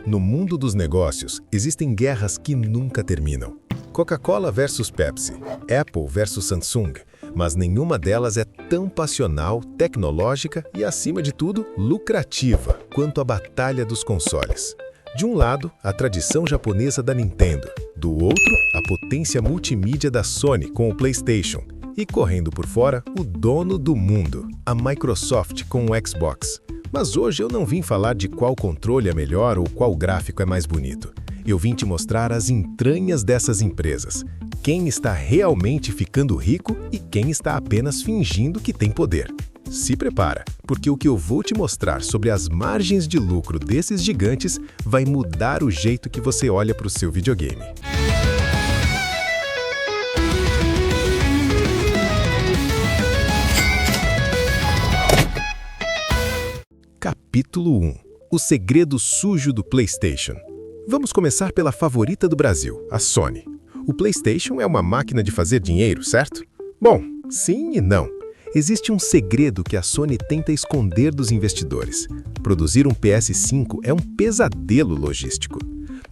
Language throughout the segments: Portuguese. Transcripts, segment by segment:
No mundo dos negócios, existem guerras que nunca terminam. Coca-Cola versus Pepsi, Apple versus Samsung, mas nenhuma delas é tão passional, tecnológica e, acima de tudo, lucrativa quanto a batalha dos consoles. De um lado, a tradição japonesa da Nintendo, do outro, a potência multimídia da Sony com o PlayStation, e correndo por fora, o dono do mundo, a Microsoft com o Xbox. Mas hoje eu não vim falar de qual controle é melhor ou qual gráfico é mais bonito. Eu vim te mostrar as entranhas dessas empresas, quem está realmente ficando rico e quem está apenas fingindo que tem poder. Se prepara, porque o que eu vou te mostrar sobre as margens de lucro desses gigantes vai mudar o jeito que você olha para o seu videogame. Capítulo 1. O segredo sujo do PlayStation. Vamos começar pela favorita do Brasil, a Sony. O PlayStation é uma máquina de fazer dinheiro, certo? Bom, sim e não. Existe um segredo que a Sony tenta esconder dos investidores. Produzir um PS5 é um pesadelo logístico.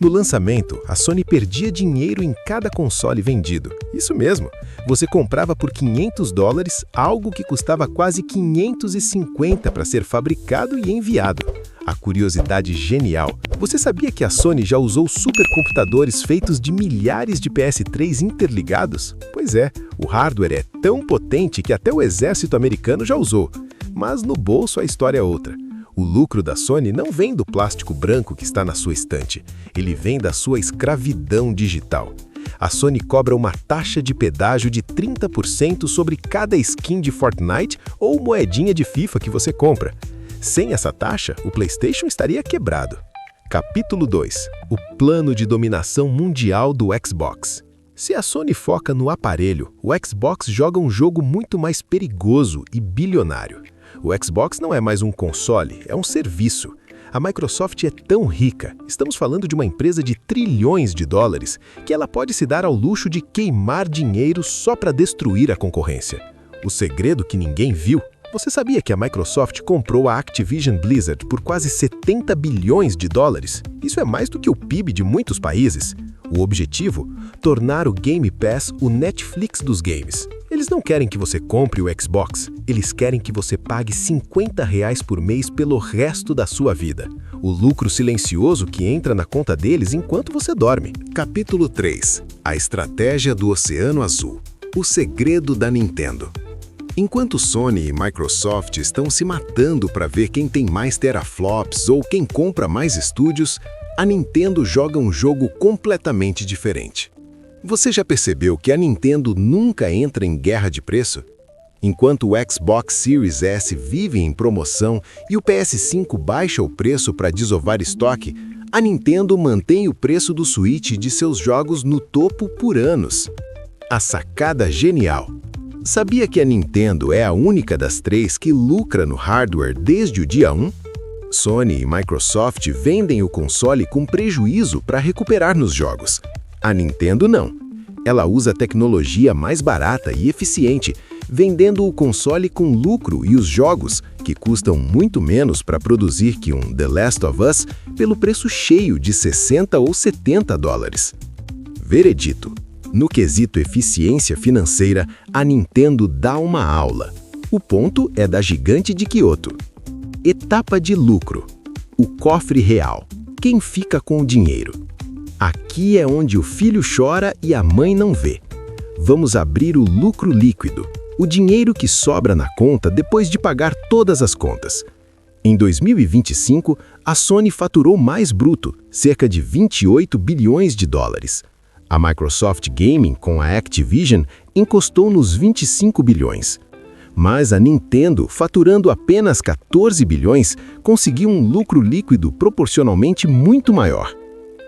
No lançamento, a Sony perdia dinheiro em cada console vendido. Isso mesmo, você comprava por $500 algo que custava quase 550 para ser fabricado e enviado. A curiosidade genial. Você sabia que a Sony já usou supercomputadores feitos de milhares de PS3 interligados? Pois é, o hardware é tão potente que até o exército americano já usou. Mas no bolso a história é outra. O lucro da Sony não vem do plástico branco que está na sua estante. Ele vem da sua escravidão digital. A Sony cobra uma taxa de pedágio de 30% sobre cada skin de Fortnite ou moedinha de FIFA que você compra. Sem essa taxa, o PlayStation estaria quebrado. Capítulo 2. O plano de dominação mundial do Xbox. Se a Sony foca no aparelho, o Xbox joga um jogo muito mais perigoso e bilionário. O Xbox não é mais um console, é um serviço. A Microsoft é tão rica, estamos falando de uma empresa de trilhões de dólares, que ela pode se dar ao luxo de queimar dinheiro só para destruir a concorrência. O segredo que ninguém viu. Você sabia que a Microsoft comprou a Activision Blizzard por quase 70 bilhões de dólares? Isso é mais do que o PIB de muitos países. O objetivo? Tornar o Game Pass o Netflix dos games. Eles não querem que você compre o Xbox, eles querem que você pague R$50 por mês pelo resto da sua vida. O lucro silencioso que entra na conta deles enquanto você dorme. Capítulo 3. A estratégia do Oceano Azul. O segredo da Nintendo. Enquanto Sony e Microsoft estão se matando para ver quem tem mais teraflops ou quem compra mais estúdios, a Nintendo joga um jogo completamente diferente. Você já percebeu que a Nintendo nunca entra em guerra de preço? Enquanto o Xbox Series S vive em promoção e o PS5 baixa o preço para desovar estoque, a Nintendo mantém o preço do Switch e de seus jogos no topo por anos. A sacada genial. Sabia que a Nintendo é a única das três que lucra no hardware desde o dia 1? Sony e Microsoft vendem o console com prejuízo para recuperar nos jogos. A Nintendo não. Ela usa a tecnologia mais barata e eficiente, vendendo o console com lucro e os jogos, que custam muito menos para produzir que um The Last of Us, pelo preço cheio de $60 ou $70. Veredito. No quesito eficiência financeira, a Nintendo dá uma aula. O ponto é da gigante de Kyoto. Etapa de lucro. O cofre real. Quem fica com o dinheiro? Aqui é onde o filho chora e a mãe não vê. Vamos abrir o lucro líquido, o dinheiro que sobra na conta depois de pagar todas as contas. Em 2025, a Sony faturou mais bruto, cerca de 28 bilhões de dólares. A Microsoft Gaming, com a Activision, encostou nos 25 bilhões. Mas a Nintendo, faturando apenas 14 bilhões, conseguiu um lucro líquido proporcionalmente muito maior.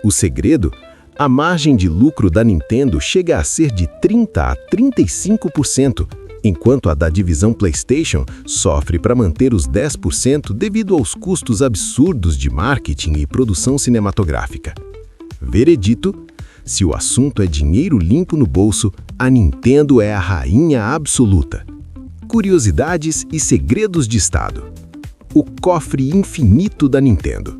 O segredo? A margem de lucro da Nintendo chega a ser de 30% a 35%, enquanto a da divisão PlayStation sofre para manter os 10% devido aos custos absurdos de marketing e produção cinematográfica. Veredito? Se o assunto é dinheiro limpo no bolso, a Nintendo é a rainha absoluta. Curiosidades e segredos de Estado. O cofre infinito da Nintendo.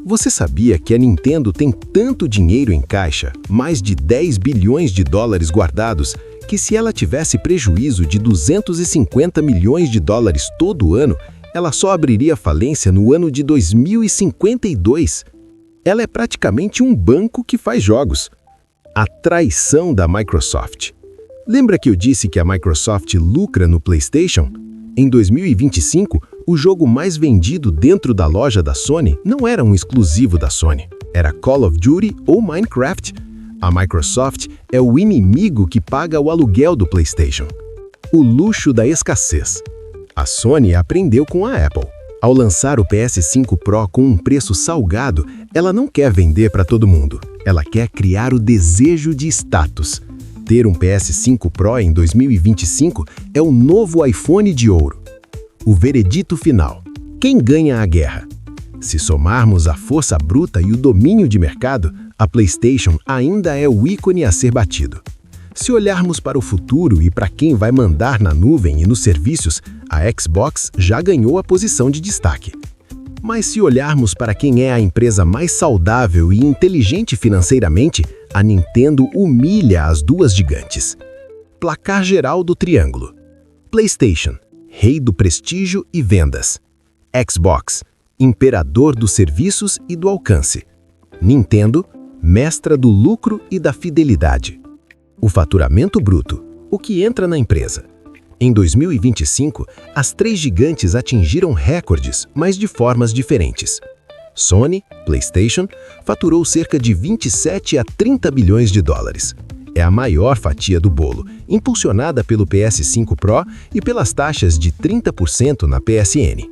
Você sabia que a Nintendo tem tanto dinheiro em caixa, mais de 10 bilhões de dólares guardados, que se ela tivesse prejuízo de 250 milhões de dólares todo ano, ela só abriria falência no ano de 2052? Ela é praticamente um banco que faz jogos. A traição da Microsoft. Lembra que eu disse que a Microsoft lucra no PlayStation? Em 2025, o jogo mais vendido dentro da loja da Sony não era um exclusivo da Sony, era Call of Duty ou Minecraft. A Microsoft é o inimigo que paga o aluguel do PlayStation. O luxo da escassez. A Sony aprendeu com a Apple. Ao lançar o PS5 Pro com um preço salgado, ela não quer vender para todo mundo. Ela quer criar o desejo de status. Ter um PS5 Pro em 2025 é o novo iPhone de ouro. O veredito final. Quem ganha a guerra? Se somarmos a força bruta e o domínio de mercado, a PlayStation ainda é o ícone a ser batido. Se olharmos para o futuro e para quem vai mandar na nuvem e nos serviços, a Xbox já ganhou a posição de destaque. Mas se olharmos para quem é a empresa mais saudável e inteligente financeiramente, a Nintendo humilha as duas gigantes. Placar geral do triângulo. PlayStation, rei do prestígio e vendas. Xbox, imperador dos serviços e do alcance. Nintendo, mestra do lucro e da fidelidade. O faturamento bruto, o que entra na empresa. Em 2025, as três gigantes atingiram recordes, mas de formas diferentes. Sony, PlayStation, faturou cerca de 27 a 30 bilhões de dólares. É a maior fatia do bolo, impulsionada pelo PS5 Pro e pelas taxas de 30% na PSN.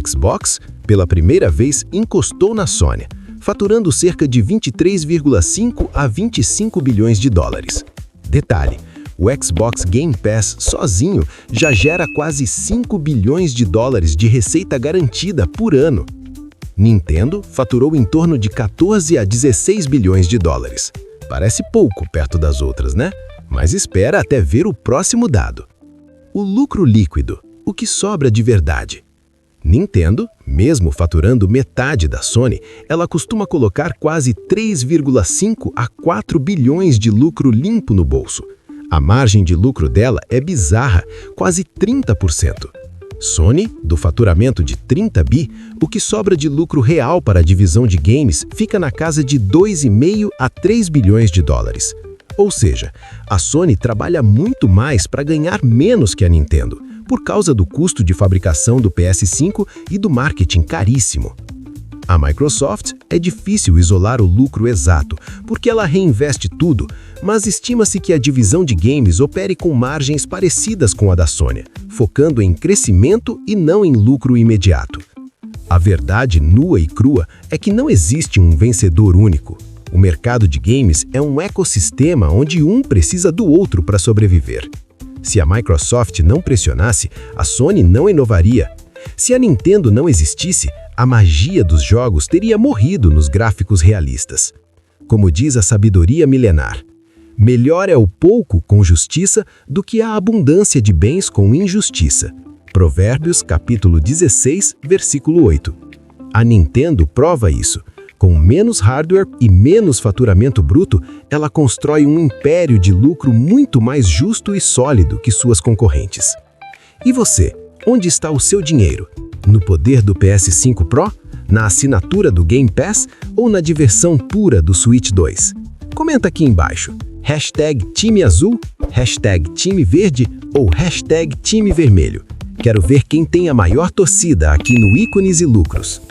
Xbox, pela primeira vez, encostou na Sony, faturando cerca de 23,5 a 25 bilhões de dólares. Detalhe, o Xbox Game Pass sozinho já gera quase 5 bilhões de dólares de receita garantida por ano. Nintendo faturou em torno de 14 a 16 bilhões de dólares. Parece pouco perto das outras, né? Mas espera até ver o próximo dado. O lucro líquido, o que sobra de verdade. Nintendo, mesmo faturando metade da Sony, ela costuma colocar quase 3,5 a 4 bilhões de lucro limpo no bolso. A margem de lucro dela é bizarra, quase 30%. Sony, do faturamento de 30 bi, o que sobra de lucro real para a divisão de games fica na casa de 2,5 a 3 bilhões de dólares. Ou seja, a Sony trabalha muito mais para ganhar menos que a Nintendo, por causa do custo de fabricação do PS5 e do marketing caríssimo. A Microsoft é difícil isolar o lucro exato, porque ela reinveste tudo, mas estima-se que a divisão de games opere com margens parecidas com a da Sony, focando em crescimento e não em lucro imediato. A verdade nua e crua é que não existe um vencedor único. O mercado de games é um ecossistema onde um precisa do outro para sobreviver. Se a Microsoft não pressionasse, a Sony não inovaria. Se a Nintendo não existisse, a magia dos jogos teria morrido nos gráficos realistas. Como diz a sabedoria milenar, melhor é o pouco com justiça do que a abundância de bens com injustiça. Provérbios, capítulo 16, versículo 8. A Nintendo prova isso. Com menos hardware e menos faturamento bruto, ela constrói um império de lucro muito mais justo e sólido que suas concorrentes. E você, onde está o seu dinheiro? No poder do PS5 Pro? Na assinatura do Game Pass? Ou na diversão pura do Switch 2? Comenta aqui embaixo. #time azul, #time verde ou #time vermelho. Quero ver quem tem a maior torcida aqui no Ícones e Lucros.